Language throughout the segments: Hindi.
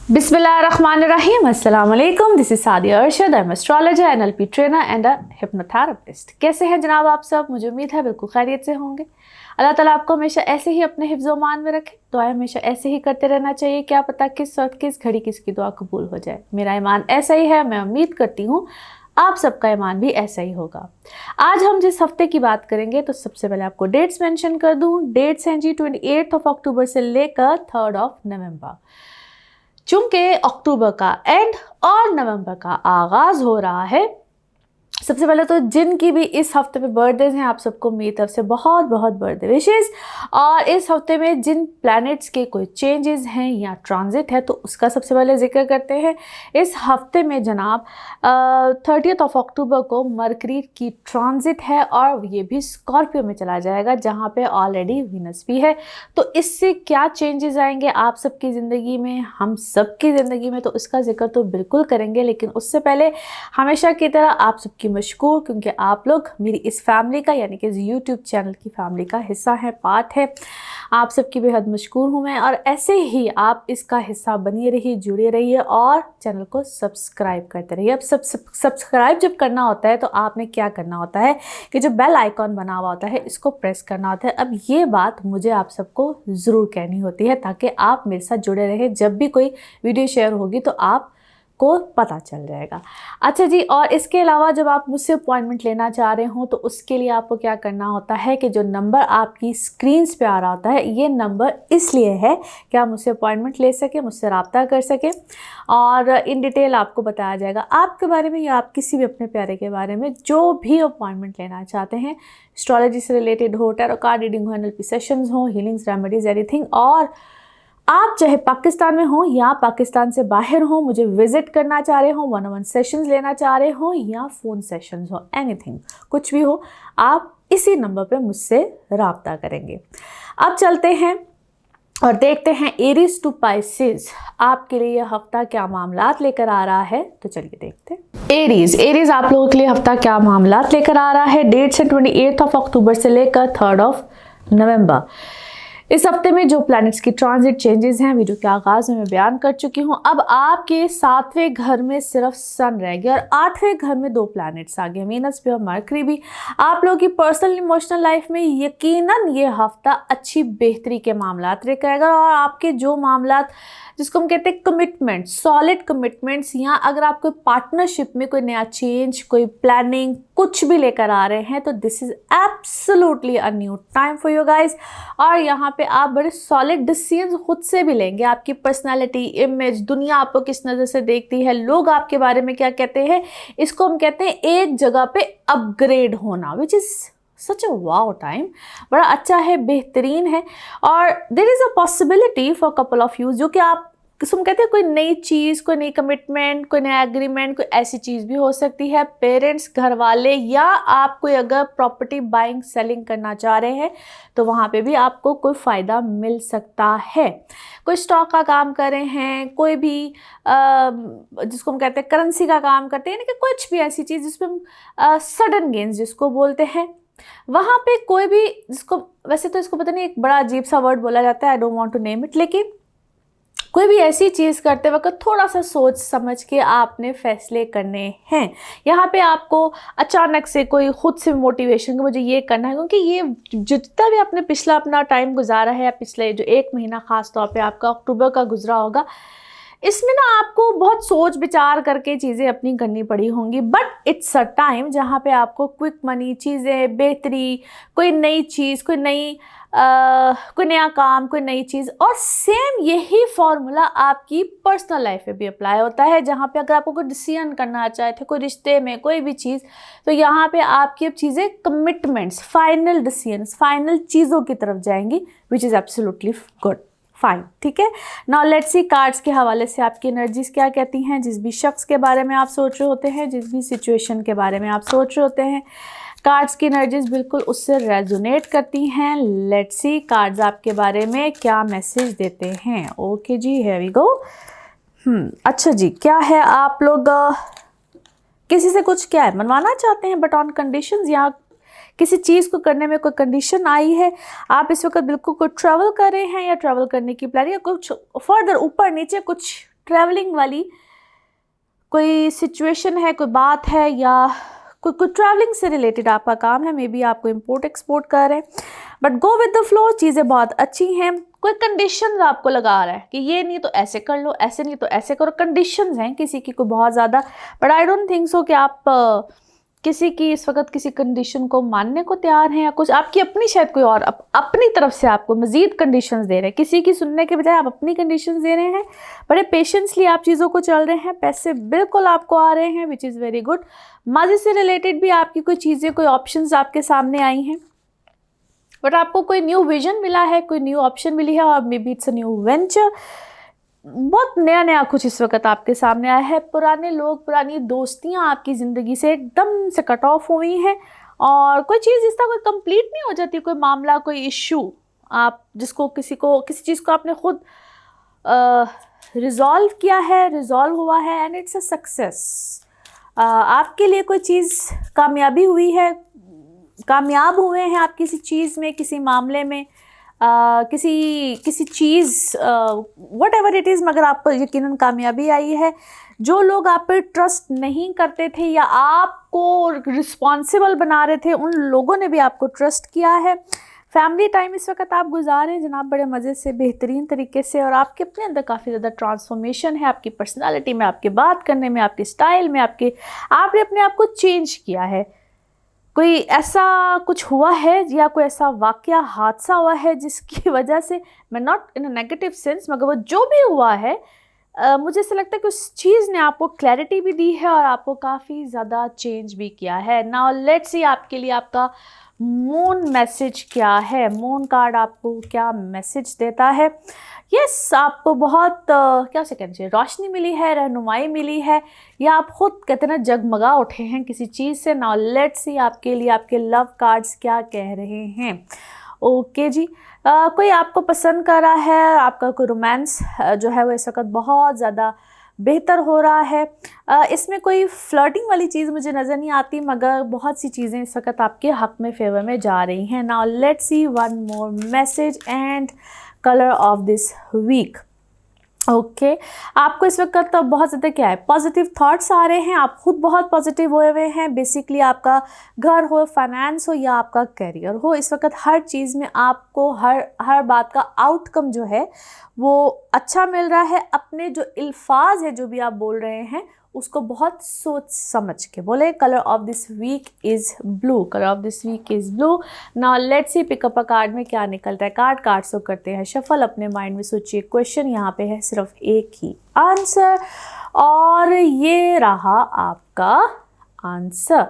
बिस्मिल्लाहिर्रहमानिर्रहीम, अस्सलाम वालेकुम। This is Sadia Arshad, I am astrologer, NLP trainer and a hypnotherapist. कैसे हैं जनाब आप सब? मुझे उम्मीद है बिल्कुल खैरियत से होंगे। अल्लाह ताला आपको हमेशा ऐसे ही अपने हिफ्ज़ व मान में रखे। दुआएं हमेशा ऐसे ही करते रहना चाहिए, क्या पता किस वक्त किस घड़ी किसकी दुआ कबूल हो जाए। मेरा ईमान ऐसा ही है, मैं उम्मीद करती हूँ आप सबका ईमान भी ऐसा ही होगा। आज हम जिस हफ्ते की बात करेंगे तो सबसे पहले आपको डेट्स मेंशन कर दूं। डेट्स हैं जी 28 अक्टूबर से लेकर 3 नवंबर। चूंकि अक्टूबर का एंड और नवंबर का आगाज हो रहा है, सबसे पहले तो जिनकी भी इस हफ्ते पे बर्थडेज हैं आप सबको मेरी तरफ से बहुत बहुत बर्थडे विशेस। और इस हफ्ते में जिन प्लैनेट्स के कोई चेंजेस हैं या ट्रांजिट है तो उसका सबसे पहले जिक्र करते हैं। इस हफ्ते में जनाब 30 अक्टूबर को मरकरी की ट्रांजिट है और ये भी स्कॉर्पियो में चला जाएगा जहाँ पे ऑलरेडी वीनस भी है। तो इससे क्या चेंजेस आएंगे आप सबकी ज़िंदगी में, हम सबकी ज़िंदगी में, तो इसका जिक्र तो बिल्कुल करेंगे। लेकिन उससे पहले हमेशा की तरह आप सबकी मशकूर, क्योंकि आप लोग मेरी इस फैमिली का यानी कि यूट्यूब चैनल की फैमिली का हिस्सा है, पार्ट है। आप सबकी बेहद मशकूर हूँ मैं। और ऐसे ही आप इसका हिस्सा बनिए रहिए, जुड़े रहिए और चैनल को सब्सक्राइब करते रहिए। अब सब्सक्राइब जब करना होता है तो आपने क्या करना होता है कि जो बेल आइकॉन बना हुआ होता है इसको प्रेस करना होता है। अब ये बात मुझे आप सबको ज़रूर कहनी होती है ताकि आप मेरे साथ जुड़े रहें। जब भी कोई वीडियो शेयर होगी तो आप को पता चल जाएगा। अच्छा जी, और इसके अलावा जब आप मुझसे अपॉइंटमेंट लेना चाह रहे हो तो उसके लिए आपको क्या करना होता है कि जो नंबर आपकी स्क्रीन्स पे आ रहा होता है, ये नंबर इसलिए है कि आप मुझसे अपॉइंटमेंट ले सकें, मुझसे रब्ता कर सकें और इन डिटेल आपको बताया जाएगा आपके बारे में या आप किसी भी अपने प्यारे के बारे में जो भी अपॉइंटमेंट लेना चाहते हैं। एस्ट्रोलॉजी से रिलेटेड हो, टैरो कार्ड रीडिंग हो, एनएलपी सेशंस हो, हीलिंग्स, रेमेडीज, एनीथिंग। और आप चाहे पाकिस्तान में हो या पाकिस्तान से बाहर हो, मुझे विजिट करना चाह रहे हो, 1-on-1 सेशंस लेना चाह रहे हो या फ़ोन सेशंस हो, एनीथिंग, कुछ भी हो, आप इसी नंबर पे मुझसे रब्ता करेंगे। अब चलते हैं और देखते हैं एरीज टू पाइसेस आपके लिए यह हफ्ता क्या मामलात लेकर आ रहा है। तो चलिए देखते हैं। एरीज आप लोगों के लिए हफ्ता क्या मामलात लेकर आ रहा है। डेट्स है 28 अक्टूबर से लेकर 3 नवंबर। इस हफ्ते में जो प्लैनेट्स की ट्रांजिट चेंजेस हैं वीडियो के आगाज़ में मैं बयान कर चुकी हूँ। अब आपके 7वें घर में सिर्फ सन रह गया और 8वें घर में 2 प्लैनेट्स आ गए, वीनस भी और मरकरी भी। आप लोगों की पर्सनल इमोशनल लाइफ में यकीनन ये हफ्ता अच्छी बेहतरी के मामलात लेकर आएगा। और आपके जो मामलात जिसको हम कहते हैं कमिटमेंट, सॉलिड कमिटमेंट्स, या अगर आप कोई पार्टनरशिप में कोई नया चेंज, कोई प्लानिंग कुछ भी लेकर आ रहे हैं तो this is absolutely a new time for you guys. और यहाँ पे आप बड़े सॉलिड डिसीजंस खुद से भी लेंगे। आपकी पर्सनालिटी, इमेज, दुनिया आपको किस नज़र से देखती है, लोग आपके बारे में क्या कहते हैं, इसको हम कहते हैं एक जगह पे अपग्रेड होना, which is such a wow time. बड़ा अच्छा है, बेहतरीन है। और there is a possibility for couple of you जो कि आप किस्म कहते हैं कोई नई चीज़, कोई नई कमिटमेंट, कोई नया एग्रीमेंट, कोई ऐसी चीज़ भी हो सकती है। पेरेंट्स, घर वाले, या आप कोई अगर प्रॉपर्टी बाइंग सेलिंग करना चाह रहे हैं तो वहाँ पे भी आपको कोई फ़ायदा मिल सकता है। कोई स्टॉक का काम कर रहे हैं, कोई भी जिसको हम कहते हैं करेंसी का काम करते हैं, यानी कि कुछ भी ऐसी चीज़ जिसमें हम सडन गेन्स जिसको बोलते हैं, वहाँ पे कोई भी जिसको, वैसे तो इसको पता नहीं, एक बड़ा अजीब सा वर्ड बोला जाता है, I don't want to name it, लेकिन कोई भी ऐसी चीज़ करते वक्त थोड़ा सा सोच समझ के आपने फैसले करने हैं। यहाँ पे आपको अचानक से कोई खुद से मोटिवेशन कि मुझे ये करना है, क्योंकि ये जितना भी आपने पिछला अपना टाइम गुजारा है या पिछले जो 1 महीना ख़ास तौर पे आपका अक्टूबर का गुजरा होगा, इसमें ना आपको बहुत सोच विचार करके चीज़ें अपनी करनी पड़ी होंगी। बट इट्स अ टाइम जहाँ पे आपको क्विक मनी, चीज़ें, बेहतरी, कोई नई चीज़, कोई नया काम, कोई नई चीज़। और सेम यही फॉर्मूला आपकी पर्सनल लाइफ में भी अप्लाई होता है, जहाँ पे अगर आपको कोई डिसीजन करना चाहते, कोई रिश्ते में कोई भी चीज़, तो यहाँ पे आपकी अब चीज़ें कमिटमेंट्स, फाइनल डिसीजंस, फाइनल चीज़ों की तरफ जाएंगी, which is absolutely good, fine, ठीक है। नाउ लेट्स सी कार्ड्स के हवाले से आपकी एनर्जीज क्या कहती हैं। जिस भी शख्स के बारे में आप सोच रहे होते हैं, जिस भी सिचुएशन के बारे में आप सोच रहे होते हैं, कार्ड्स की एनर्जीज बिल्कुल उससे रेजोनेट करती हैं। लेट्स सी कार्ड्स आपके बारे में क्या मैसेज देते हैं। ओके जी, हियर वी गो। अच्छा जी, क्या है आप लोग किसी से कुछ क्या है मनवाना चाहते हैं, बट ऑन कंडीशंस, या किसी चीज़ को करने में कोई कंडीशन आई है। आप इस वक्त बिल्कुल कोई ट्रैवल कर रहे हैं या ट्रैवल करने की प्लान, या कुछ फर्दर ऊपर नीचे कुछ ट्रैवलिंग वाली कोई सिचुएशन है, कोई बात है, या कोई ट्रैवलिंग से रिलेटेड आपका काम है, मे बी आपको इम्पोर्ट एक्सपोर्ट कर रहे हैं, but go with the flow, चीज़ें बहुत अच्छी हैं। कोई कंडीशंस आपको लगा रहा है कि ये नहीं तो ऐसे कर लो, ऐसे नहीं तो ऐसे करो, कंडीशंस हैं किसी की कोई बहुत ज़्यादा, but I don't think so कि आप किसी की इस वक्त किसी कंडीशन को मानने को तैयार हैं, या कुछ आपकी अपनी शायद कोई और अपनी तरफ से आपको मज़ीद कंडीशंस दे रहे हैं। किसी की सुनने के बजाय आप अपनी कंडीशंस दे रहे हैं, बड़े पेशेंसली आप चीज़ों को चल रहे हैं, पैसे बिल्कुल आपको आ रहे हैं, विच इज़ वेरी गुड। माजी से रिलेटेड भी आपकी कोई चीज़ें, कोई ऑप्शंस आपके सामने आई हैं, बट आपको कोई न्यू विजन मिला है, कोई न्यू ऑप्शन मिली है, और may be it's a new venture, बहुत नया नया कुछ इस वक्त आपके सामने आया है। पुराने लोग, पुरानी दोस्तियां आपकी ज़िंदगी से एकदम से कट ऑफ हुई हैं, और कोई चीज़ जिसका कोई कंप्लीट नहीं हो जाती, कोई मामला, कोई इशू आप जिसको किसी चीज़ को आपने खुद रिजॉल्व किया है, रिजॉल्व हुआ है, एंड इट्स अ सक्सेस। आपके लिए कोई चीज़ कामयाबी हुई है, कामयाब हुए हैं आप किसी चीज़ में, किसी मामले में, किसी चीज़, वट एवर इट इज़, मगर आप पर यकीनन कामयाबी आई है। जो लोग आप पर ट्रस्ट नहीं करते थे या आपको रिस्पॉन्सिबल बना रहे थे, उन लोगों ने भी आपको ट्रस्ट किया है। फैमिली टाइम इस वक्त आप गुजार रहे हैं जनाब बड़े मज़े से, बेहतरीन तरीके से, और आपके अपने अंदर काफ़ी ज़्यादा ट्रांसफॉर्मेशन है, आपकी पर्सनालिटी में, आपके बात करने में, आपके स्टाइल में, आपने अपने आप को चेंज किया है। कोई ऐसा कुछ हुआ है या कोई ऐसा वाक़या, हादसा हुआ है जिसकी वजह से, मैं not in a negative sense, मगर वो जो भी हुआ है, मुझे ऐसा लगता है कि उस चीज़ ने आपको क्लैरिटी भी दी है और आपको काफ़ी ज़्यादा चेंज भी किया है। नाउ लेट्स सी आपके लिए आपका मून मैसेज क्या है, मून कार्ड आपको क्या मैसेज देता है। यस, आपको बहुत क्या से कहना चाहिए, रोशनी मिली है, रहनुमाई मिली है, या आप खुद कहते हैं ना जगमगा उठे हैं किसी चीज़ से। नाउ लेट्स सी आपके लिए आपके लव कार्ड्स क्या कह रहे हैं। ओके जी, कोई आपको पसंद कर रहा है, आपका कोई रोमांस जो है वो इस वक्त बहुत ज़्यादा बेहतर हो रहा है। इसमें कोई फ्लर्टिंग वाली चीज़ मुझे नज़र नहीं आती, मगर बहुत सी चीज़ें इस वक्त आपके हक़ में, फेवर में जा रही हैं। Now let's see one more message and colour of this week. Okay, आपको इस वक्त तो बहुत ज़्यादा क्या है, पॉजिटिव थॉट्स आ रहे हैं, आप खुद बहुत पॉजिटिव हुए हुए हैं। बेसिकली आपका घर हो, फाइनेंस हो, या आपका करियर हो, इस वक्त हर चीज़ में आपको हर बात का आउटकम जो है वो अच्छा मिल रहा है। अपने जो अल्फाज है, जो भी आप बोल रहे हैं, उसको बहुत सोच समझ के बोले। Colour of this week is blue, colour of this week is blue. Now let's see pick up a card में क्या निकलता है। कार्ड से करते हैं शफल, अपने माइंड में सोचिए। क्वेश्चन यहाँ पे है सिर्फ एक ही आंसर, और ये रहा आपका आंसर।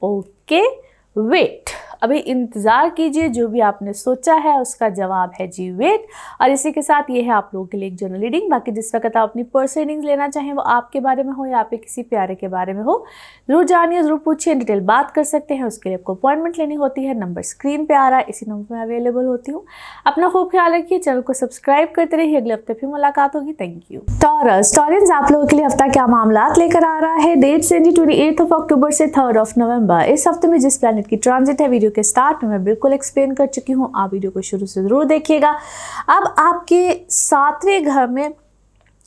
ओके, वेट, अभी इंतज़ार कीजिए, जो भी आपने सोचा है उसका जवाब है जी वेट। और इसी के साथ ये है आप लोगों के लिए एक जनरल रीडिंग। बाकी जिस वक्त आप अपनी पर्सनल रीडिंग्स लेना चाहें, वो आपके बारे में हो या आपके किसी प्यारे के बारे में हो, ज़रूर जानिए, ज़रूर पूछिए, डिटेल बात कर सकते हैं। उसके लिए आपको अपॉइंटमेंट लेनी होती है, नंबर स्क्रीन पर आ रहा है, इसी नंबर में अवेलेबल होती हूँ। अपना खूब ख्याल रखिए, चैनल को सब्सक्राइब करते रहिए। अगले हफ्ते फिर मुलाकात होगी। Thank you. टॉरस, आप लोगों के लिए हफ्ता क्या मामला लेकर आ रहा है। डेट से 28 अक्टूबर से 3 नवंबर। इस हफ्ते में जिस प्लैनेट की ट्रांजिट है, वीडियो के स्टार्ट में मैं बिल्कुल एक्सप्लेन कर चुकी हूँ, आप वीडियो को शुरू से ज़रूर देखिएगा। अब आपके 7वें घर में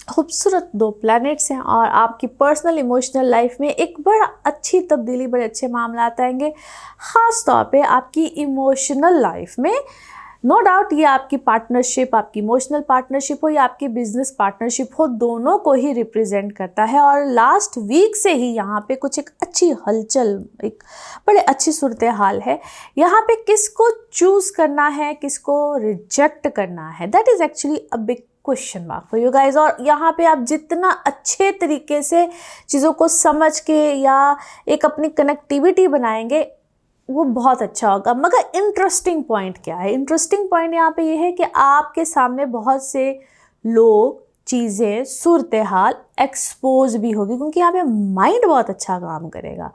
खूबसूरत 2 प्लैनेट्स हैं, और आपकी पर्सनल इमोशनल लाइफ में एक बड़ा अच्छी तब्दीली, बड़े अच्छे मामला आएंगे। ख़ास तौर पे आपकी इमोशनल लाइफ में, नो डाउट ये आपकी पार्टनरशिप, आपकी इमोशनल पार्टनरशिप हो या आपकी बिजनेस पार्टनरशिप हो, दोनों को ही रिप्रेजेंट करता है। और लास्ट वीक से ही यहाँ पे कुछ एक अच्छी हलचल, एक बड़े अच्छी सूरत हाल है। यहाँ पे किसको चूज़ करना है, किसको रिजेक्ट करना है, that is actually a big question mark for you guys. और यहाँ पे आप जितना अच्छे तरीके से चीज़ों को समझ के या एक अपनी कनेक्टिविटी बनाएंगे, वो बहुत अच्छा होगा। मगर इंटरेस्टिंग पॉइंट क्या है, इंटरेस्टिंग पॉइंट यहाँ पे ये है कि आपके सामने बहुत से लोग, चीज़ें, सूरत हाल एक्सपोज भी होगी, क्योंकि यहाँ पे माइंड बहुत अच्छा काम करेगा।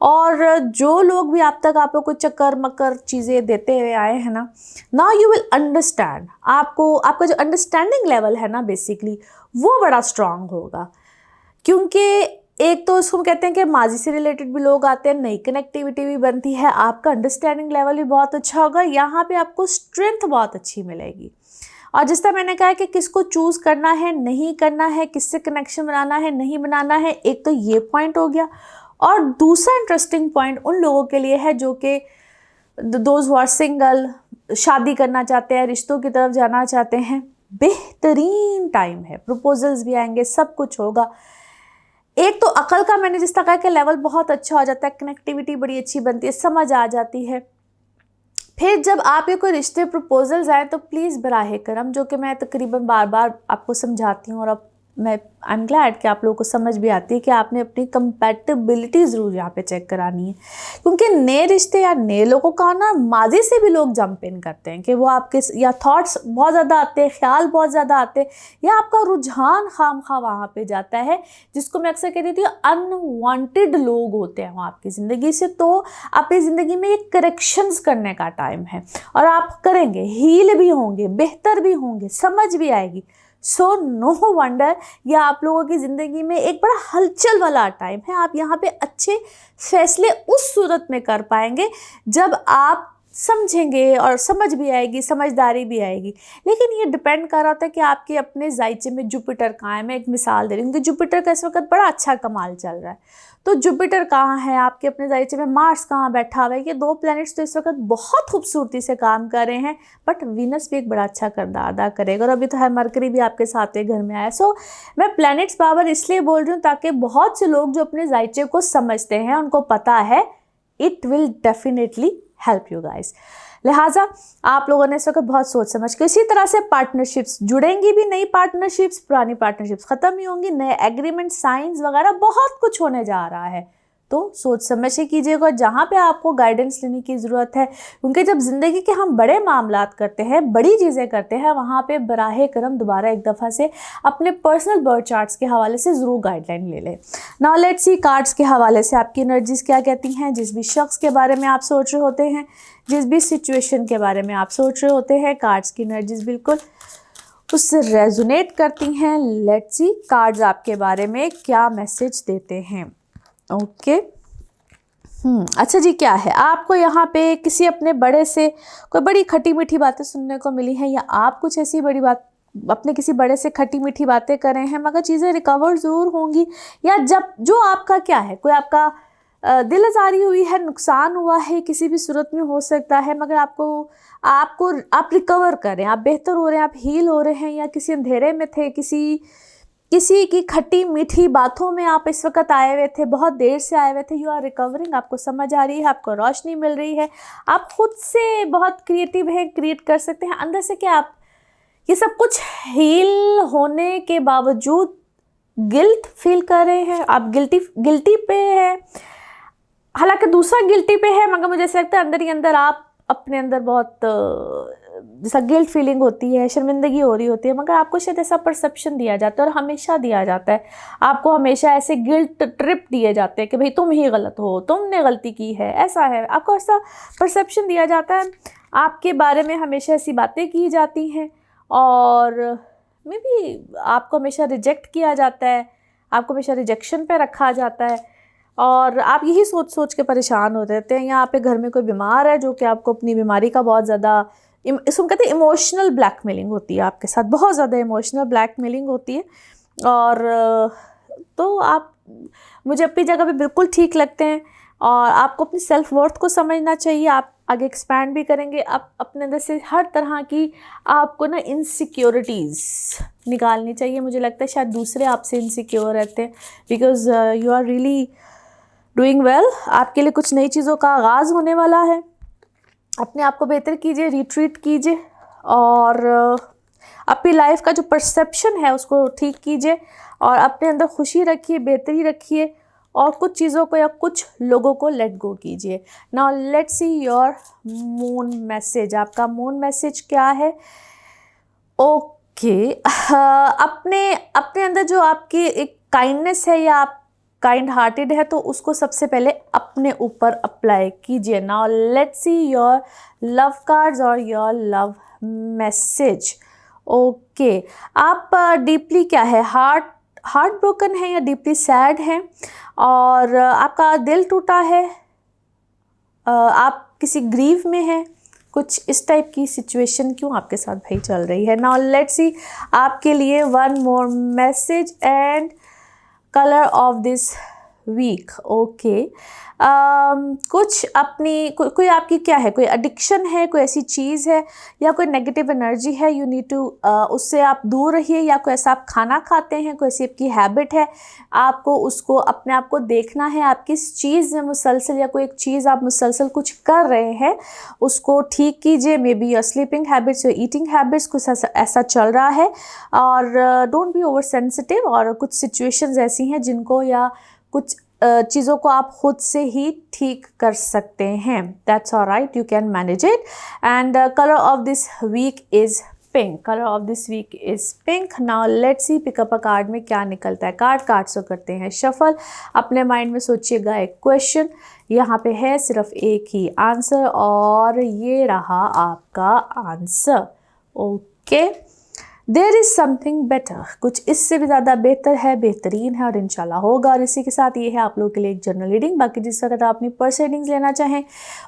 और जो लोग भी आप तक आपको कुछ चक्कर मकर चीज़ें देते हुए आए हैं ना, नाउ यू विल अंडरस्टैंड। आपका जो अंडरस्टैंडिंग लेवल है ना, बेसिकली वो बड़ा स्ट्रांग होगा। क्योंकि एक तो उसको कहते हैं कि माजी से रिलेटेड भी लोग आते हैं, नई कनेक्टिविटी भी बनती है, आपका अंडरस्टैंडिंग लेवल भी बहुत अच्छा होगा। यहाँ पे आपको स्ट्रेंथ बहुत अच्छी मिलेगी। और जिस तरह मैंने कहा है कि किसको चूज़ करना है, नहीं करना है, किससे कनेक्शन बनाना है, नहीं बनाना है, एक तो ये पॉइंट हो गया। और दूसरा इंटरेस्टिंग पॉइंट उन लोगों के लिए है जो कि दोज हु आर सिंगल, शादी करना चाहते हैं, रिश्तों की तरफ जाना चाहते हैं। बेहतरीन टाइम है, प्रपोजल्स भी आएंगे, सब कुछ होगा। एक तो अकल का मैंने जिस तरह कहा कि लेवल बहुत अच्छा हो जाता है, कनेक्टिविटी बड़ी अच्छी बनती है, समझ आ जाती है। फिर जब आपके कोई रिश्ते प्रपोजल्स आए तो प्लीज़ बराहे करम, जो कि मैं तकरीबन बार बार आपको समझाती हूँ, और अब मैं आई एम ग्लैड कि आप लोगों को समझ भी आती है कि आपने अपनी कंपैटिबिलिटी ज़रूर यहाँ पे चेक करानी है। क्योंकि नए रिश्ते या नए लोगों का ना माजी से भी लोग जंप इन करते हैं कि वो आपके या थॉट्स बहुत ज़्यादा आते हैं, ख्याल बहुत ज़्यादा आते हैं, या आपका रुझान खामखा वहाँ पे जाता है, जिसको मैं अक्सर कहती हूँ अनवांटेड लोग होते हैं वहाँ आपकी ज़िंदगी से। तो अपनी ज़िंदगी में ये करेक्शंस करने का टाइम है, और आप करेंगे, हील भी होंगे, बेहतर भी होंगे, समझ भी आएगी। सो नो वंडर ये आप लोगों की ज़िंदगी में एक बड़ा हलचल वाला टाइम है। आप यहाँ पे अच्छे फैसले उस सूरत में कर पाएंगे जब आप समझेंगे, और समझ भी आएगी, समझदारी भी आएगी। लेकिन ये डिपेंड कर रहा था कि आपके अपने जायचे में जुपिटर कहाँ है। मैं एक मिसाल दे रही हूँ कि जुपिटर का इस वक्त बड़ा अच्छा कमाल चल रहा है, तो जुपिटर कहाँ है आपके अपने जायचे में, मार्स कहाँ बैठा हुआ है। ये दो प्लैनेट्स तो इस वक्त बहुत खूबसूरती से काम कर रहे हैं, बट वीनस भी एक बड़ा अच्छा किरदार अदा करेगा, और अभी तो है मरकरी भी आपके सातवें घर में आया। सो मैं प्लैनेट्स पावर इसलिए बोल रही हूँ ताकि बहुत से लोग जो अपने जायचे को समझते हैं उनको पता है it will definitely help you guys. लिहाजा आप लोगों ने इस वक्त बहुत सोच समझ के, इसी तरह से पार्टनरशिप्स जुड़ेंगी भी, नई पार्टनरशिप्स, पुरानी पार्टनरशिप्स ख़त्म ही होंगी, नए एग्रीमेंट, साइंस वगैरह बहुत कुछ होने जा रहा है। तो सोच समझ के कीजिएगा, जहाँ पे आपको गाइडेंस लेने की ज़रूरत है, क्योंकि जब ज़िंदगी के हम बड़े मामलात करते हैं, बड़ी चीज़ें करते हैं, वहाँ पे बराहे करम दोबारा एक दफ़ा से अपने पर्सनल बर्थ चार्ट्स के हवाले से ज़रूर गाइडलाइन ले लें। नाउ लेट्स सी कार्ड्स के हवाले से आपकी एनर्जीज़ क्या कहती हैं। जिस भी शख्स के बारे में आप सोच रहे होते हैं, जिस भी सिचुएशन के बारे में आप सोच रहे होते हैं, कार्ड्स की एनर्जीज़ बिल्कुल उससे रेजोनेट करती हैं। लेट्स सी कार्ड्स आपके बारे में क्या मैसेज देते हैं। ओके अच्छा जी, क्या है आपको यहाँ पे किसी अपने बड़े से कोई बड़ी खटी मीठी बातें सुनने को मिली हैं, या आप कुछ ऐसी बड़ी बात अपने किसी बड़े से खटी मीठी बातें कर रहे हैं, मगर चीज़ें रिकवर ज़रूर होंगी, या जब जो आपका क्या है, कोई आपका दिल आज़ारी हुई है, नुकसान हुआ है, किसी भी सूरत में हो सकता है, मगर आप रिकवर कर रहे हैं, आप बेहतर हो रहे हैं, आप हील हो रहे हैं, या किसी अंधेरे में थे, किसी की खट्टी मीठी बातों में आप इस वक्त आए हुए थे, बहुत देर से आए हुए थे, यू आर रिकवरिंग, आपको समझ आ रही है, आपको रोशनी मिल रही है, आप खुद से बहुत क्रिएटिव हैं, क्रिएट कर सकते हैं अंदर से। क्या आप ये सब कुछ हील होने के बावजूद गिल्ट फील कर रहे हैं, आप गिल्टी पे है, हालांकि दूसरा गिल्टी पे है, मगर मुझे ऐसा लगता है अंदर ही अंदर आप अपने अंदर बहुत जैसा गिल्ट फीलिंग होती है, शर्मिंदगी हो रही होती है, मगर आपको शायद ऐसा परसेप्शन दिया जाता है, और हमेशा दिया जाता है आपको, हमेशा ऐसे गिल्ट ट्रिप दिए जाते हैं कि भाई तुम ही गलत हो, तुमने गलती की है, ऐसा है, आपको ऐसा परसेप्शन दिया जाता है, आपके बारे में हमेशा ऐसी बातें की जाती हैं, और मे बी आपको हमेशा रिजेक्ट किया जाता है, आपको हमेशा रिजेक्शन पे रखा जाता है, और आप यही सोच सोच के परेशान हो रहते हैं। यहाँ पे घर में कोई बीमार है जो कि आपको अपनी बीमारी का बहुत ज़्यादा, इसको कहते हैं इमोशनल ब्लैकमेलिंग होती है, आपके साथ बहुत ज़्यादा इमोशनल ब्लैकमेलिंग होती है, और तो आप मुझे अपनी जगह पे बिल्कुल ठीक लगते हैं, और आपको अपनी सेल्फ वर्थ को समझना चाहिए। आप आगे एक्सपैंड भी करेंगे, आप अपने अंदर से हर तरह की आपको ना इनसिक्योरिटीज़ निकालनी चाहिए। मुझे लगता है शायद दूसरे आपसे इनसिक्योर रहते हैं, because you are really doing well. आपके लिए कुछ नई चीज़ों का आगाज़ होने वाला है। अपने आप को बेहतर कीजिए, रिट्रीट कीजिए, और अपनी लाइफ का जो परसेप्शन है उसको ठीक कीजिए, और अपने अंदर खुशी रखिए, बेहतरी रखिए, और कुछ चीज़ों को या कुछ लोगों को लेट गो कीजिए। Now let's see your moon message. आपका मून मैसेज क्या है? ओके अपने अंदर जो आपकी एक काइंडनेस है, या आप काइंड हार्टेड है, तो उसको सबसे पहले अपने ऊपर अप्लाई कीजिए। Now let's see your love cards और योर लव मैसेज। ओके आप डीपली क्या है, हार्ट ब्रोकन है या डीपली सैड हैं, और आपका दिल टूटा है, आप किसी ग्रीव में हैं, कुछ इस टाइप की सिचुएशन क्यों आपके साथ भाई चल रही है। नाउ लेट्स सी आपके लिए one more message and colour of this week. Okay, कुछ अपनी कोई आपकी क्या है, कोई एडिक्शन है, कोई ऐसी चीज़ है या कोई नेगेटिव एनर्जी है, यू नीड टू उससे आप दूर रहिए, या कोई ऐसा आप खाना खाते हैं, कोई ऐसी आपकी हैबिट है, आपको उसको अपने आप को देखना है। आप किस चीज़ में मुसलसल या कोई एक चीज़ आप मुसलसल कुछ कर रहे हैं उसको ठीक कीजिए। May be your sleeping habits, your eating habits, कुछ ऐसा चल रहा है। और डोंट बी ओवर सेंसिटिव, और कुछ सिचुएशंस ऐसी हैं जिनको या कुछ चीज़ों को आप खुद से ही ठीक कर सकते हैं। That's alright, you can manage it. And colour of this week is pink. Colour of this week is pink. Now let's see pick up a card में क्या निकलता है। कार्ड्स को करते हैं शफल। अपने माइंड में सोचिएगा एक क्वेश्चन, यहाँ पे है सिर्फ एक ही आंसर और ये रहा आपका answer. Okay, there is something better, कुछ इससे भी ज़्यादा बेहतर है, बेहतरीन है और इंशाल्लाह होगा। और इसी के साथ ये है आप लोगों के लिए एक जनरल रीडिंग। बाकी जिस वक्त आप अपनी पर्सनल रीडिंग्स लेना चाहें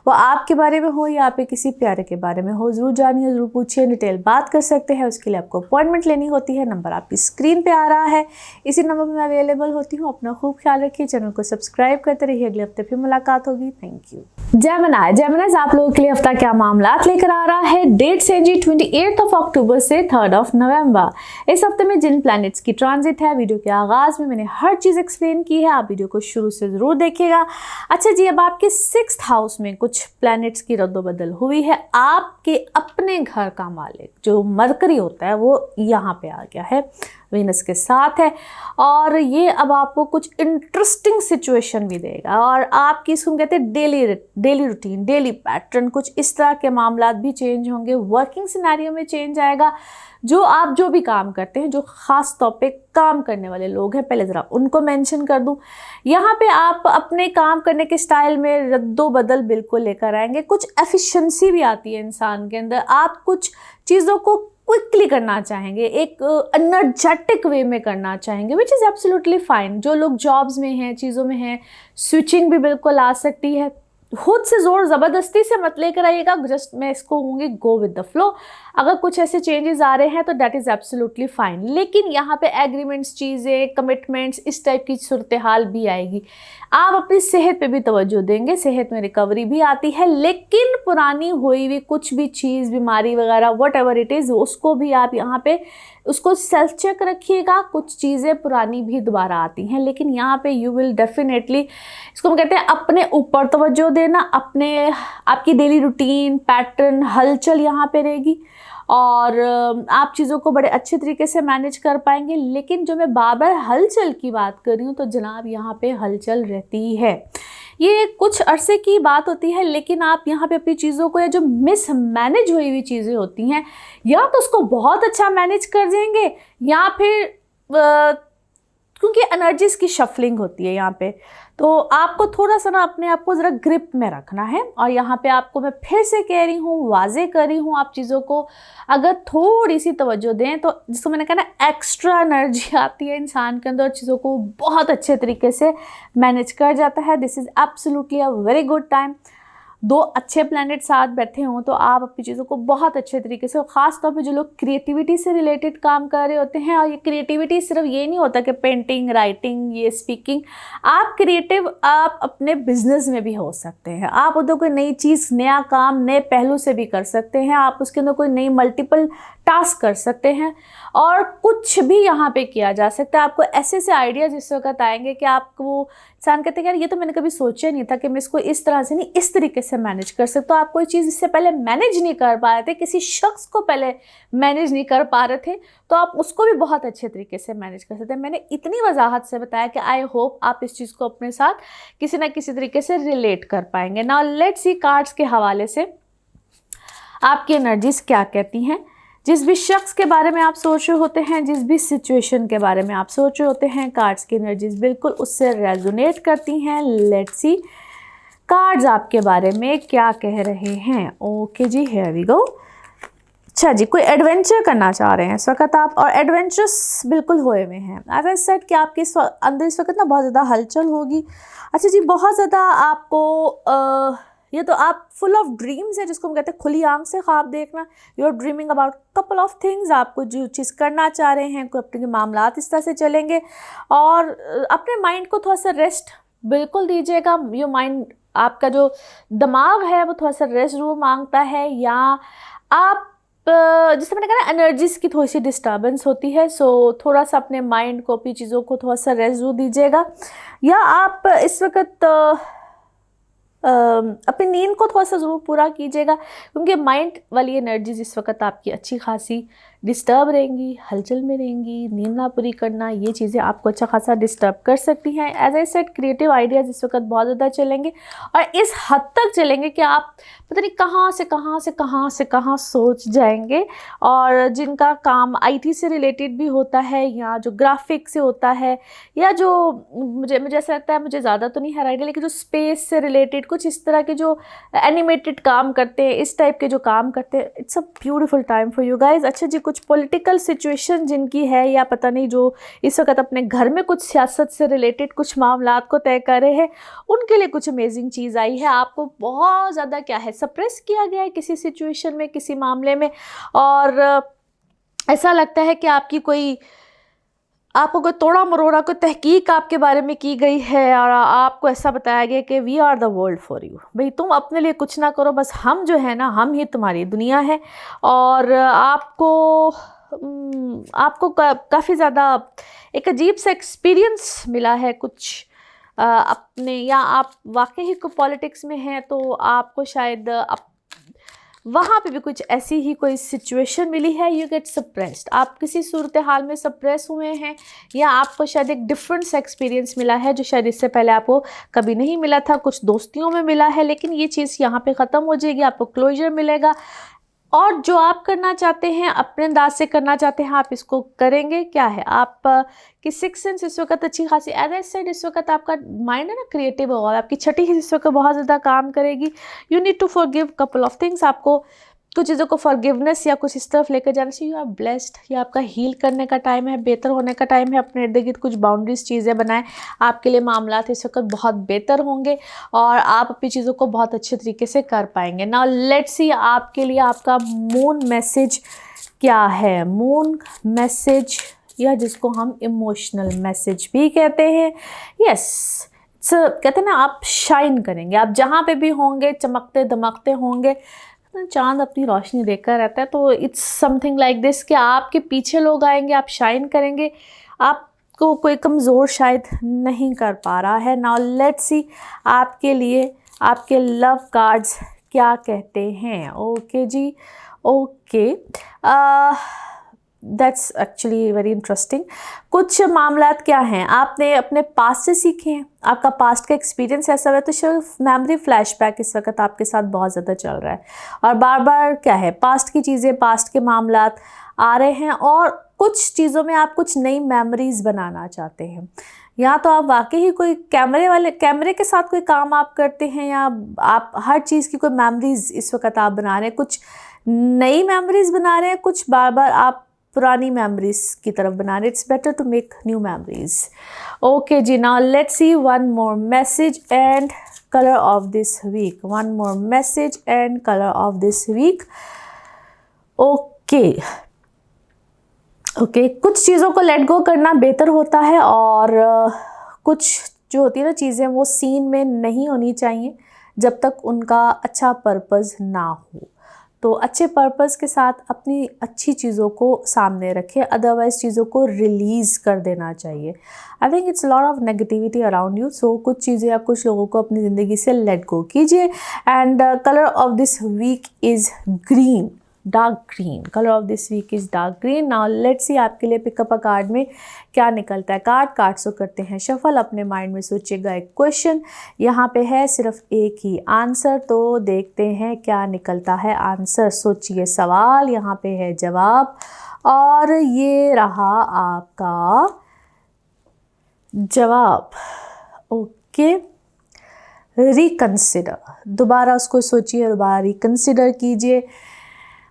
वो आपके बारे में हो या आपके किसी प्यारे के बारे में हो, ज़रूर जानिए, ज़रूर पूछिए, डिटेल बात कर सकते हैं। उसके लिए आपको अपॉइंटमेंट लेनी होती है। नंबर आपकी स्क्रीन पर आ रहा है, इसी नंबर पर मैं अवेलेबल होती हूँ। अपना खूब ख्याल रखिए, चैनल को सब्सक्राइब करते रहिए। अगले हफ्ते फिर मुलाकात होगी। Thank you. जेमिनी आप लोगों के लिए हफ्ता क्या मामला लेकर आ रहा है। डेट्स है जी 28 अक्टूबर से 3 नवंबर। इस हफ्ते में जिन प्लैनेट्स की ट्रांजिट है, वीडियो के आगाज में मैंने हर चीज़ एक्सप्लेन की है, आप वीडियो को शुरू से ज़रूर देखिएगा। अच्छा जी, अब आपके 6th हाउस में कुछ प्लैनेट्स की रद्दोबदल हुई है। आपके अपने घर का मालिक जो मरकरी होता है वो यहाँ पे आ गया है, वीनस के साथ है, और ये अब आपको कुछ इंटरेस्टिंग सिचुएशन भी देगा। और आपकी इसको कहते हैं डेली रूटीन, डेली पैटर्न, कुछ इस तरह के मामलात भी चेंज होंगे। वर्किंग सिनेरियो में चेंज आएगा। जो भी काम करते हैं, जो ख़ास तौर पे काम करने वाले लोग हैं, पहले ज़रा उनको मेंशन कर दूं। यहाँ पे आप अपने काम करने के स्टाइल में रद्दोबदल बिल्कुल लेकर आएंगे। कुछ एफिशिएंसी भी आती है इंसान के अंदर। आप कुछ चीज़ों को क्विकली करना चाहेंगे, एक एनर्जेटिक वे में करना चाहेंगे, विच इज़ एब्सोल्युटली फाइन। जो लोग जॉब्स में हैं, चीज़ों में हैं, स्विचिंग भी बिल्कुल आ सकती है। खुद से ज़ोर ज़बरदस्ती से मत लेकर आइएगा, जस्ट मैं इसको कहूँगी गो विद द फ्लो। अगर कुछ ऐसे चेंजेस आ रहे हैं तो दैट इज़ एब्सोल्युटली फाइन। लेकिन यहाँ पे एग्रीमेंट्स, चीज़ें, कमिटमेंट्स, इस टाइप की सूरत हाल भी आएगी। आप अपनी सेहत पे भी तवज्जो देंगे, सेहत में रिकवरी भी आती है। लेकिन पुरानी हुई हुई कुछ भी चीज़, बीमारी वगैरह, वट एवर इट इज़, उसको भी आप यहाँ पे उसको सेल्फ चेक रखिएगा। कुछ चीज़ें पुरानी भी दोबारा आती हैं, लेकिन यहाँ पे यू विल डेफिनेटली, इसको हम कहते हैं अपने ऊपर तवज्जो देना। अपने आपकी डेली रूटीन, पैटर्न, हलचल यहाँ पे रहेगी और आप चीज़ों को बड़े अच्छे तरीके से मैनेज कर पाएंगे। लेकिन जो मैं बार बार हलचल की बात कर रही हूँ तो जनाब यहाँ पे हलचल रहती है। ये कुछ अरसे की बात होती है, लेकिन आप यहाँ पे अपनी चीज़ों को, या जो मिसमैनेज हुई हुई चीज़ें होती हैं, या तो उसको बहुत अच्छा मैनेज कर देंगे, या फिर क्योंकि एनर्जीज़ की शफलिंग होती है यहाँ पे, तो आपको थोड़ा सा ना अपने आप को ज़रा ग्रिप में रखना है। और यहाँ पे आपको मैं फिर से कह रही हूँ, वाजे कर रही हूँ, आप चीज़ों को अगर थोड़ी सी तवज्जो दें तो जिसको मैंने कहा ना एक्स्ट्रा एनर्जी आती है इंसान के अंदर, चीज़ों को बहुत अच्छे तरीके से मैनेज कर जाता है। This is absolutely a very good time. 2 अच्छे प्लैनेट साथ बैठे हों तो आप अपनी चीज़ों को बहुत अच्छे तरीके से, और ख़ास तौर पे जो लोग क्रिएटिविटी से रिलेटेड काम कर रहे होते हैं, और ये क्रिएटिविटी सिर्फ ये नहीं होता कि पेंटिंग, राइटिंग, ये स्पीकिंग, आप क्रिएटिव आप अपने बिजनेस में भी हो सकते हैं। आप उधर कोई नई चीज़, नया काम, नए पहलू से भी कर सकते हैं। आप उसके अंदर कोई नई मल्टीपल टास्क कर सकते हैं, और कुछ भी यहाँ पे किया जा सकता है। आपको ऐसे ऐसे आइडियाज़ इस वक्त आएंगे कि आपको इंसान कहते हैं यार ये तो मैंने कभी सोचा नहीं था कि मैं इसको इस तरह से नहीं, इस तरीके से मैनेज कर सकता हूँ। आप कोई चीज़ इससे पहले मैनेज नहीं कर पा रहे थे, किसी शख्स को पहले मैनेज नहीं कर पा रहे थे, तो आप उसको भी बहुत अच्छे तरीके से मैनेज कर सकते हैं। मैंने इतनी वजाहत से बताया कि आई होप आप इस चीज़ को अपने साथ किसी ना किसी तरीके से रिलेट कर पाएंगे। नाउ लेट्स सी कार्ड्स के हवाले से आपकी एनर्जीज क्या कहती हैं। जिस भी शख्स के बारे में आप सोच रहे होते हैं, जिस भी सिचुएशन के बारे में आप सोच रहे होते हैं, कार्ड्स की एनर्जीज बिल्कुल उससे रेजोनेट करती हैं। लेट्स सी कार्ड्स आपके बारे में क्या कह रहे हैं। ओके जी, हियर वी गो। अच्छा जी, कोई एडवेंचर करना चाह रहे हैं इस वक्त आप, और एडवेंचरस बिल्कुल होए हुए हैं। एज आई सेड कि आपके अंदर इस वक्त ना बहुत ज़्यादा हलचल होगी। अच्छा जी, बहुत ज़्यादा आपको ये तो आप फुल ऑफ ड्रीम्स है, जिसको हम कहते हैं खुली आंख से ख्वाब देखना। You are dreaming about couple of things, आपको जो चीज़ करना चाह रहे हैं, कोई अपने मामलात इस तरह से चलेंगे। और अपने माइंड को थोड़ा सा रेस्ट बिल्कुल दीजिएगा। योर माइंड, आपका जो दिमाग है वो थोड़ा सा रेस्ट जरूर मांगता है। या आप जैसे मैंने कहा ना, एनर्जीज की थोड़ी सी डिस्टर्बेंस होती है, सो थोड़ा सा अपने माइंड को, अपनी चीज़ों को थोड़ा सा रेस्ट जरूर दीजिएगा। या आप इस वक्त अपनी नींद को थोड़ा सा ज़रूर पूरा कीजिएगा, क्योंकि माइंड वाली एनर्जीज इस वक्त आपकी अच्छी खासी डिस्टर्ब रहेंगी, हलचल में रहेंगी। नींद ना पूरी करना, ये चीज़ें आपको अच्छा खासा डिस्टर्ब कर सकती हैं। As I said, creative ideas इस वक्त बहुत ज़्यादा चलेंगे, और इस हद तक चलेंगे कि आप पता नहीं कहाँ से सोच जाएंगे। और जिनका काम आईटी से रिलेटेड भी होता है, या जो ग्राफिक से होता है, या जो मुझे ऐसा लगता है, मुझे ज़्यादा तो नहीं है आइडिया, लेकिन जो स्पेस से रिलेटेड कुछ इस तरह के जो एनिमेटेड काम करते हैं, इस टाइप के जो काम करते हैं, it's a beautiful time for you guys. अच्छा जी, कुछ पॉलिटिकल सिचुएशन जिनकी है, या पता नहीं जो इस वक्त अपने घर में कुछ सियासत से रिलेटेड कुछ मामलात को तय कर रहे हैं, उनके लिए कुछ अमेजिंग चीज़ आई है। आपको बहुत ज़्यादा क्या है, सप्रेस किया गया है किसी सिचुएशन में, किसी मामले में, और ऐसा लगता है कि आपको कोई तोड़ा मरोड़ा, कोई तहकीक आपके बारे में की गई है, और आपको ऐसा बताया गया कि we are the world for you. भाई तुम अपने लिए कुछ ना करो, बस हम जो है ना, हम ही तुम्हारी दुनिया है। और आपको काफ़ी ज़्यादा एक अजीब सा एक्सपीरियंस मिला है कुछ अपने, या आप वाकई ही को पॉलिटिक्स में हैं, तो आपको शायद वहाँ पे भी कुछ ऐसी ही कोई सिचुएशन मिली है। यू गेट सप्रेस्ड, आप किसी सूरत हाल में सप्रेस हुए हैं, या आपको शायद एक डिफरेंट सा एक्सपीरियंस मिला है जो शायद इससे पहले आपको कभी नहीं मिला था। कुछ दोस्तियों में मिला है, लेकिन ये चीज़ यहाँ पे ख़त्म हो जाएगी, आपको क्लोजर मिलेगा। और जो आप करना चाहते हैं, अपने अंदाज से करना चाहते हैं, आप इसको करेंगे। क्या है, आप कि सिक्स सेंस इस वक्त अच्छी खासी, एज आई सेड, इस वक्त आपका माइंड है ना क्रिएटिव होगा, आपकी छठी हिस्से इस वक्त बहुत ज़्यादा काम करेगी। You need to forgive couple of things, आपको कुछ चीज़ों को फॉरगिवनेस या कुछ इस तरफ लेकर जाने से यू आर ब्लेस्ड। ये आपका हील करने का टाइम है, बेहतर होने का टाइम है। अपने इर्द गिर्द कुछ बाउंड्रीज चीज़ें बनाएं, आपके लिए मामलात इस वक्त बहुत बेहतर होंगे, और आप अपनी चीज़ों को बहुत अच्छे तरीके से कर पाएंगे। नाउ लेट्स सी आपके लिए आपका मून मैसेज क्या है। मून मैसेज, या जिसको हम इमोशनल मैसेज भी कहते हैं। यस, कहते हैं ना, आप शाइन करेंगे, आप जहाँ पे भी होंगे चमकते दमकते होंगे। चांद अपनी रोशनी देकर रहता है, तो इट्स समथिंग लाइक दिस कि आपके पीछे लोग आएंगे, आप शाइन करेंगे, आपको कोई कमज़ोर शायद नहीं कर पा रहा है। नाउ लेट्स सी आपके लिए आपके लव कार्ड्स क्या कहते हैं। ओके जी, okay, that's actually very interesting. कुछ मामलात क्या हैं, आपने अपने पास्ट से सीखे हैं, आपका पास्ट का एक्सपीरियंस ऐसा है, तो सिर्फ मेमोरी फ्लैशबैक इस वक्त आपके साथ बहुत ज़्यादा चल रहा है, और बार बार क्या है, पास्ट की चीज़ें, पास्ट के मामलात आ रहे हैं, और कुछ चीज़ों में आप कुछ नई मेमोरीज़ बनाना चाहते हैं। या तो आप वाकई ही कोई कैमरे के साथ कोई काम आप करते हैं, या आप हर चीज़ की कोई मेमोरीज़ इस वक्त आप बना रहे हैं, कुछ नई मेमोरीज़ बना रहे हैं, कुछ बार बार आप पुरानी मेमोरीज की तरफ बना रहे। It's better to make new memories. Okay जी, now let's see one more message and colour of this week. One more message and colour of this week. Okay, कुछ चीज़ों को लेट गो करना बेहतर होता है, और कुछ जो होती है ना चीज़ें, वो सीन में नहीं होनी चाहिए जब तक उनका अच्छा पर्पज़ ना हो। तो अच्छे पर्पस के साथ अपनी अच्छी चीज़ों को सामने रखें, अदरवाइज़ चीज़ों को रिलीज़ कर देना चाहिए। I think it's lot of negativity around you, so कुछ चीज़ें या कुछ लोगों को अपनी ज़िंदगी से लेट गो कीजिए। And colour of this week is green, dark green. Colour of this week is dark green. Now let's see आपके लिए पिकअप अ कार्ड में क्या निकलता है। कार्ड्स को करते हैं शफल। अपने माइंड में सोचिएगा एक क्वेश्चन, यहाँ पे है सिर्फ एक ही आंसर, तो देखते हैं क्या निकलता है आंसर। सोचिए सवाल, यहाँ पे है जवाब, और ये रहा आपका जवाब। ओके, रिकंसिडर, दोबारा उसको सोचिए, दोबारा रिकंसिडर कीजिए।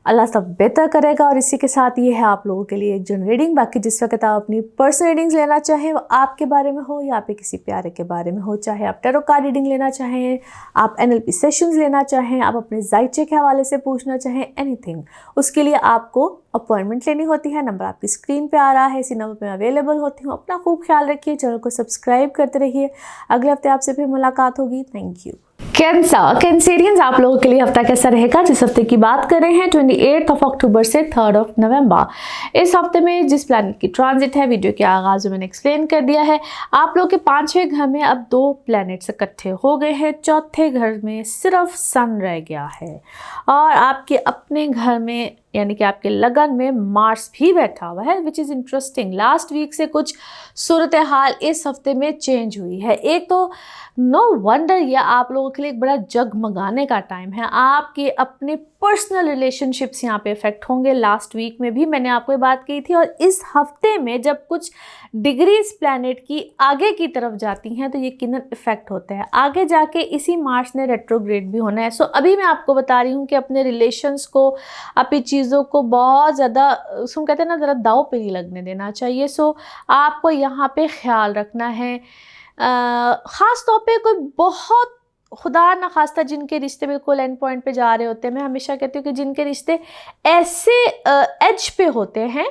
अल्लाह सब बेहतर करेगा। और इसी के साथ ये है आप लोगों के लिए एक जनरल रीडिंग। बाकी जिस वक्त आप अपनी पर्सनल रीडिंग्स लेना चाहें, वो आपके बारे में हो या आपके किसी प्यारे के बारे में हो, चाहे आप टैरो कार्ड रीडिंग लेना चाहें, आप NLP सेशंस लेना चाहें, आप अपने जायचे के हवाले से पूछना चाहें, एनीथिंग, उसके लिए आपको अपॉइंटमेंट लेनी होती है। नंबर आपकी स्क्रीन पे आ रहा है, इसी नंबर पे अवेलेबल होती हूँ। अपना खूब ख्याल रखिए, चैनल को सब्सक्राइब करते रहिए। अगले हफ्ते आपसे फिर मुलाकात होगी। Thank you. कैंसरियंस, आप लोगों के लिए हफ्ता कैसा रहेगा? जिस हफ्ते की बात कर रहे हैं 28 अक्टूबर से 3 नवंबर। इस हफ्ते में जिस प्लैनेट की ट्रांजिट है, वीडियो के आगाज में मैंने एक्सप्लेन कर दिया है। आप लोग के 5वें घर में अब 2 प्लैनेट्स इकट्ठे हो गए हैं। चौथे घर में सिर्फ सन रह गया है और आपके अपने घर में यानी कि आपके लगन में मार्स भी बैठा हुआ है, which is interesting. Last week से कुछ सूरत हाल इस हफ्ते में चेंज हुई है। एक तो नो वंडर ये आप लोगों के लिए एक बड़ा जगमगाने का टाइम है। आपके अपने पर्सनल रिलेशनशिप्स यहाँ पे इफेक्ट होंगे। लास्ट वीक में भी मैंने आपको ये बात कही थी। और इस हफ्ते में जब कुछ डिग्रीज प्लैनेट की आगे की तरफ जाती हैं तो ये यकीनन इफेक्ट होता है। आगे जाके इसी मार्च ने रेट्रोग्रेड भी होना है। सो अभी मैं आपको बता रही हूँ कि अपने रिलेशंस को, अपनी चीज़ों को बहुत ज़्यादा, उसको कहते हैं ना, ज़रा दाव पे नहीं लगने देना चाहिए। सो आपको यहाँ पे ख्याल रखना है। ख़ास तौर पे कोई बहुत खुदा न खास्ता जिनके रिश्ते बिल्कुल एंड पॉइंट पे जा रहे होते हैं, मैं हमेशा कहती हूँ कि जिनके रिश्ते ऐसे एज पे होते हैं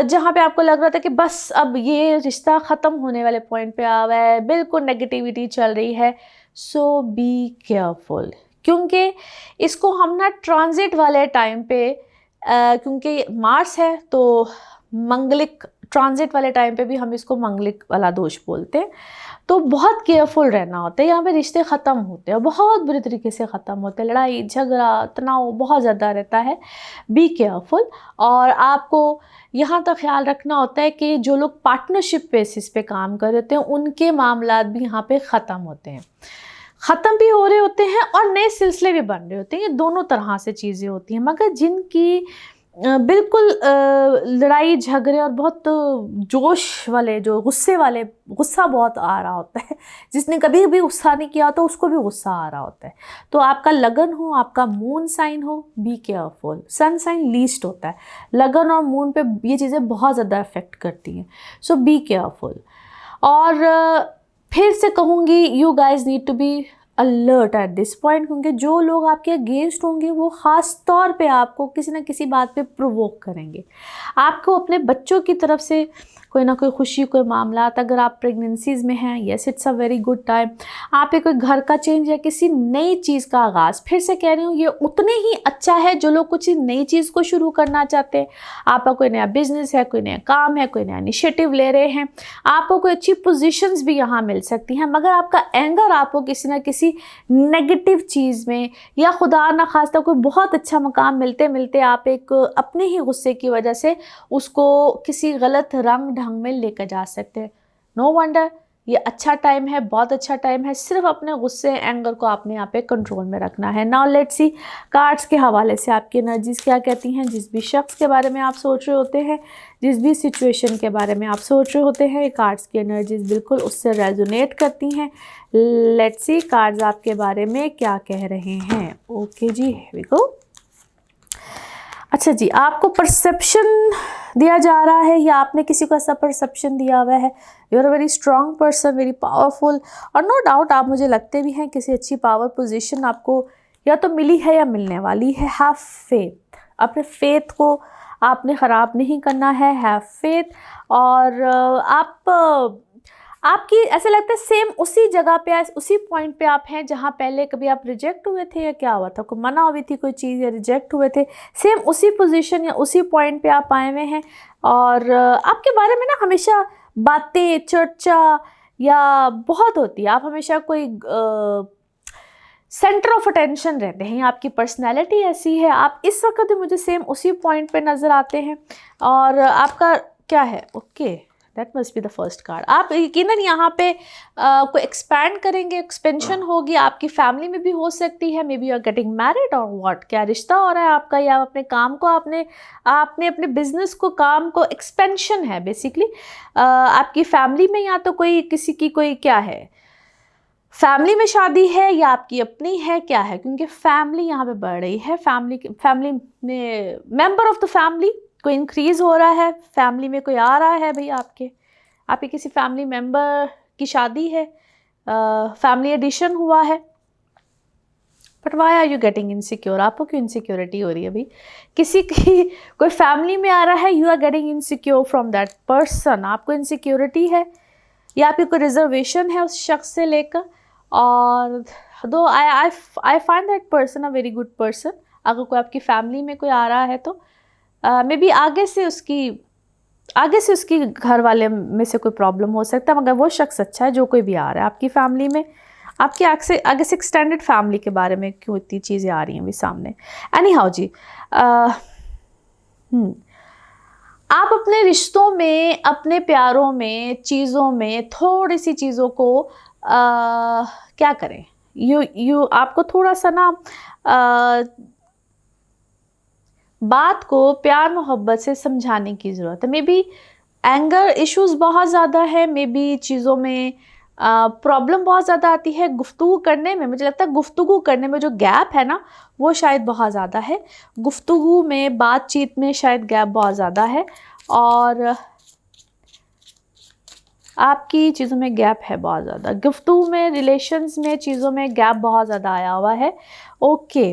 जहाँ पे आपको लग रहा था कि बस अब ये रिश्ता ख़त्म होने वाले पॉइंट पे आ हुआ है, बिल्कुल नेगेटिविटी चल रही है। सो बी केयरफुल, क्योंकि इसको हम ना ट्रांजिट वाले टाइम पे क्योंकि मार्स है तो मंगलिक ट्रांजिट वाले टाइम पे भी हम इसको मंगलिक वाला दोष बोलते हैं। तो बहुत केयरफुल रहना होता है। यहाँ पे रिश्ते ख़त्म होते हैं, बहुत बुरी तरीके से ख़त्म होते हैं। लड़ाई झगड़ा तनाव बहुत ज़्यादा रहता है। B careful. और आपको यहाँ तक ख्याल रखना होता है कि जो लोग पार्टनरशिप बेसिस पे काम कर रहे होते हैं उनके मामलात भी यहाँ पे ख़त्म होते हैं, ख़त्म भी हो रहे होते हैं और नए सिलसिले भी बन रहे होते हैं। ये दोनों तरह से चीज़ें होती हैं। मगर जिनकी बिल्कुल लड़ाई झगड़े और बहुत जोश वाले, जो गुस्सा बहुत आ रहा होता है, जिसने कभी भी गुस्सा नहीं किया तो उसको भी गुस्सा आ रहा होता है। तो आपका लगन हो, आपका मून साइन हो, be careful. Sun sign least होता है, लगन और मून पे ये चीज़ें बहुत ज़्यादा अफेक्ट करती हैं। So be careful. और फिर से कहूँगी, you guys need to be alert at this point, क्योंकि जो लोग आपके अगेंस्ट होंगे वो ख़ास तौर पे आपको किसी ना किसी बात पे प्रोवोक करेंगे। आपको अपने बच्चों की तरफ से कोई ना कोई खुशी, कोई मामला, अगर आप प्रेगनेंसीज़ में हैं, yes it's a very good time. आप कोई घर का चेंज या किसी नई चीज़ का आगाज़, फिर से कह रही हूँ, ये उतने ही अच्छा है जो लोग कुछ नई चीज़ को शुरू करना चाहते हैं। आपका कोई नया बिजनेस है, कोई नया काम है, कोई नया इनिशिएटिव ले रहे हैं, आपको कोई अच्छी पोजीशंस भी यहाँ मिल सकती हैं। मगर आपका एंगर आपको किसी ना किसी नेगेटिव चीज़ में या खुदा न खास्ता कोई बहुत अच्छा मकाम मिलते मिलते आप एक अपने ही गुस्से की वजह से उसको किसी गलत रंग ढंग में लेकर जा सकते हैं। नो वंडर, ये अच्छा टाइम है, बहुत अच्छा टाइम है। सिर्फ अपने गुस्से एंगर को आपने यहाँ पे कंट्रोल में रखना है। नाउ लेट्स सी कार्ड्स के हवाले से आपकी एनर्जीज क्या कहती हैं। जिस भी शख्स के बारे में आप सोच रहे होते हैं, जिस भी सिचुएशन के बारे में आप सोच रहे होते हैं, कार्ड्स की एनर्जीज बिल्कुल उससे रेजोनेट करती हैं। लेट्स सी कार्ड्स आपके बारे में क्या कह रहे हैं। ओके जी, हियर वी गो। अच्छा जी, आपको परसेप्शन दिया जा रहा है या आपने किसी को ऐसा परसेप्शन दिया हुआ है, you are a very strong person, very powerful, और नो डाउट आप मुझे लगते भी हैं किसी अच्छी पावर पोजीशन आपको या तो मिली है या मिलने वाली है। हैव फेथ, अपने फेथ को आपने ख़राब नहीं करना है। Have faith. और आपकी ऐसे लगता है सेम उसी जगह पे, उसी पॉइंट पे आप हैं जहाँ पहले कभी आप रिजेक्ट हुए थे या क्या हुआ था, कोई मना हुई थी कोई चीज़ या रिजेक्ट हुए थे, सेम उसी पोजीशन या उसी पॉइंट पे आप आए हुए हैं। और आपके बारे में ना हमेशा बातें, चर्चा या बहुत होती है। आप हमेशा कोई सेंटर ऑफ अटेंशन रहते हैं, आपकी पर्सनैलिटी ऐसी है। आप इस वक्त भी मुझे सेम उसी पॉइंट पे नज़र आते हैं। और आपका क्या है, okay, that must be the first card. आप यकीनन यहाँ पे को एक्सपैंड करेंगे, एक्सपेंशन होगी, आपकी फैमिली में भी हो सकती है। Maybe you are getting married और व्हाट, क्या रिश्ता हो रहा है आपका, या अपने काम को आपने अपने बिजनेस को, काम को, एक्सपेंशन है बेसिकली। आपकी फैमिली में या तो कोई किसी की कोई क्या है, फैमिली में शादी है या आपकी अपनी है, क्या है? क्योंकि फैमिली यहाँ पे बढ़ रही है, फैमिली में मेंबर ऑफ द फैमिली कोई इंक्रीज हो रहा है, फैमिली में कोई आ रहा है भाई, आपके किसी फैमिली मेंबर की शादी है, फैमिली एडिशन हुआ है। But why are you getting insecure? आपको क्यों इनसिक्योरिटी हो रही है भाई? किसी की कोई फैमिली में आ रहा है, you are getting insecure from that person, आपको इनसिक्योरिटी है या आपकी कोई रिजर्वेशन है उस शख्स से लेकर। और दो I find that person a very good person. अगर कोई आपकी फैमिली में कोई आ रहा है तो मे बी आगे से उसकी घर वाले में से कोई प्रॉब्लम हो सकता है, मगर वो शख्स अच्छा है जो कोई भी आ रहा है आपकी फैमिली में। आपकी आगे से एक्सटेंडेड फैमिली के बारे में क्यों इतनी चीज़ें आ रही हैं अभी सामने? एनी हाउ जी, आप अपने रिश्तों में, अपने प्यारों में, चीज़ों में थोड़ी सी चीज़ों को क्या करें, आपको थोड़ा सा ना बात को प्यार मोहब्बत से समझाने की ज़रूरत है। मे बी एंगर इश्यूज़ बहुत ज़्यादा है, मे बी चीज़ों में प्रॉब्लम बहुत ज़्यादा आती है। गुफ्तगू करने में, मुझे लगता है गुफ्तगू करने में जो गैप है ना, वो शायद बहुत ज़्यादा है। गुफ्तगू में, बातचीत में शायद गैप बहुत ज़्यादा है, और आपकी चीज़ों में गैप है बहुत ज़्यादा। गुफ्तगू में, रिलेशंस में, चीज़ों में गैप बहुत ज़्यादा आया हुआ है। ओके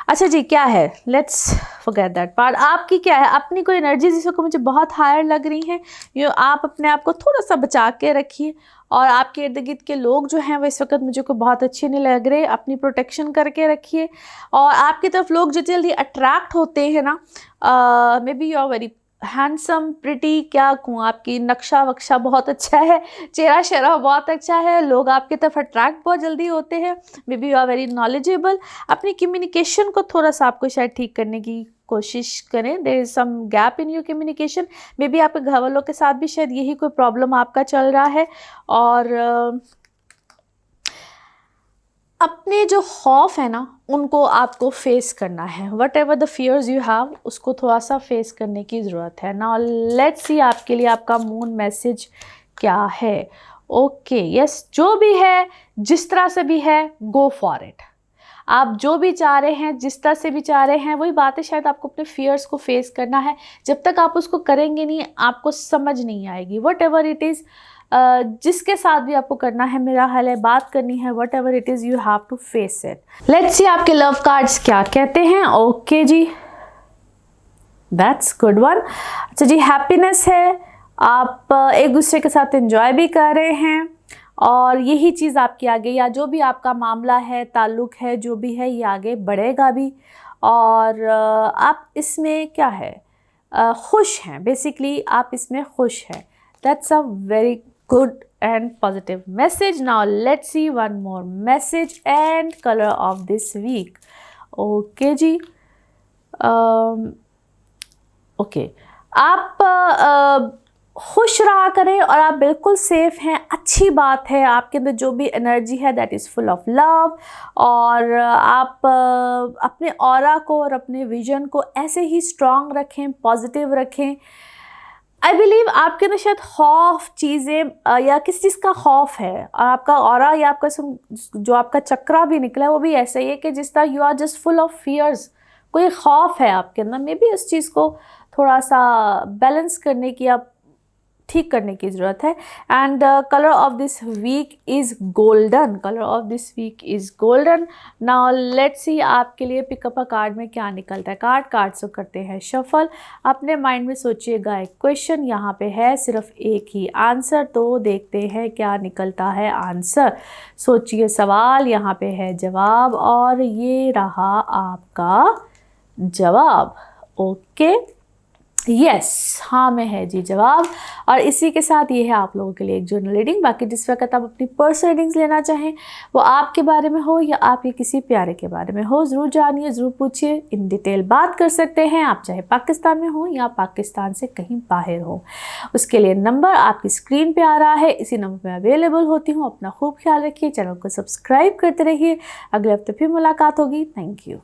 अच्छा जी, क्या है, लेट्स फॉरगेट दैट पार्ट। आपकी क्या है, अपनी कोई एनर्जी जिस वक्त मुझे बहुत हायर लग रही हैं, आप अपने आप को थोड़ा सा बचा के रखिए। और आपके इर्द गिर्द के लोग जो हैं वो इस वक्त मुझे को बहुत अच्छे नहीं लग रहे, अपनी प्रोटेक्शन करके रखिए। और आपकी तरफ लोग जो जल्दी अट्रैक्ट होते हैं ना, maybe you are very handsome, pretty, क्या कहूँ, आपकी नक्शा वक्शा बहुत अच्छा है, चेहरा शहरा बहुत अच्छा है, लोग आपकी तरफ अट्रैक्ट बहुत जल्दी होते हैं। Maybe you are very knowledgeable. अपनी कम्युनिकेशन को थोड़ा सा आपको शायद ठीक करने की कोशिश करें। There is some gap in your communication. Maybe आपके घर वालों के साथ भी शायद यही कोई प्रॉब्लम आपका चल रहा है। और अपने जो खौफ है ना, उनको आपको फेस करना है। Whatever the fears you have, उसको थोड़ा सा फेस करने की ज़रूरत है। नाउ लेट्स सी आपके लिए आपका मून मैसेज क्या है। ओके यस, जो भी है, जिस तरह से भी है, गो फॉर इट। आप जो भी चाह रहे हैं, जिस तरह से भी चाह रहे हैं, वही बातें शायद आपको अपने फियर्स को फेस करना है। जब तक आप उसको करेंगे नहीं, आपको समझ नहीं आएगी। वट एवर इट इज़, जिसके साथ भी आपको करना है, मेरा हाल है, बात करनी है, whatever it is, you have to face it. Let's see आपके लव कार्ड्स क्या कहते हैं। ओके जी, दैट्स गुड वन। अच्छा जी, हैप्पीनेस है, आप एक दूसरे के साथ एंजॉय भी कर रहे हैं, और यही चीज़ आपकी आगे, या जो भी आपका मामला है, ताल्लुक़ है, जो भी है, ये आगे बढ़ेगा भी। और आप इसमें क्या है, खुश हैं, बेसिकली आप इसमें खुश हैं। That's a very good and positive message. Now let's see one more message and color of this week. Okay जी, okay, आप खुश रहा करें, और आप बिल्कुल सेफ हैं। अच्छी बात है, आपके अंदर जो भी एनर्जी है that is full of love. और आप अपने ऑरा को और अपने विजन को ऐसे ही स्ट्रॉन्ग रखें, पॉजिटिव रखें। आई बिलीव आपके अंदर शायद खौफ चीज़ें या किस चीज़ का खौफ है, और आपका ऑरा या आपका जो आपका चक्रा भी निकला है वो भी ऐसा ही है कि जिस तरह you are just full of fears, कोई खौफ है आपके अंदर। मे बी उस चीज़ को थोड़ा सा बैलेंस करने की, आप ठीक करने की ज़रूरत है। And colour of this week is golden, colour of this week is golden. Now let's see आपके लिए पिकअप अ कार्ड में क्या निकलता है। कार्ड्स को करते हैं शफल। अपने माइंड में सोचिएगा एक क्वेश्चन, यहाँ पे है सिर्फ एक ही आंसर, तो देखते हैं क्या निकलता है आंसर। सोचिए सवाल, यहाँ पे है जवाब, और ये रहा आपका जवाब। ओके यस, हाँ में है जी जवाब। और इसी के साथ ये है आप लोगों के लिए एक जर्नल रीडिंग। बाकी जिस वक्त आप अपनी पर्सनल रीडिंग्स लेना चाहें, वो आपके बारे में हो या आपके किसी प्यारे के बारे में हो, ज़रूर जानिए, ज़रूर पूछिए, इन डिटेल बात कर सकते हैं। आप चाहे पाकिस्तान में हो या पाकिस्तान से कहीं बाहर हो। उसके लिए नंबर आपकी स्क्रीन पर आ रहा है, इसी नंबर पर अवेलेबल होती हूँ। अपना खूब ख्याल रखिए, चैनल को सब्सक्राइब करते रहिए। अगले हफ्ते फिर मुलाकात होगी। Thank you.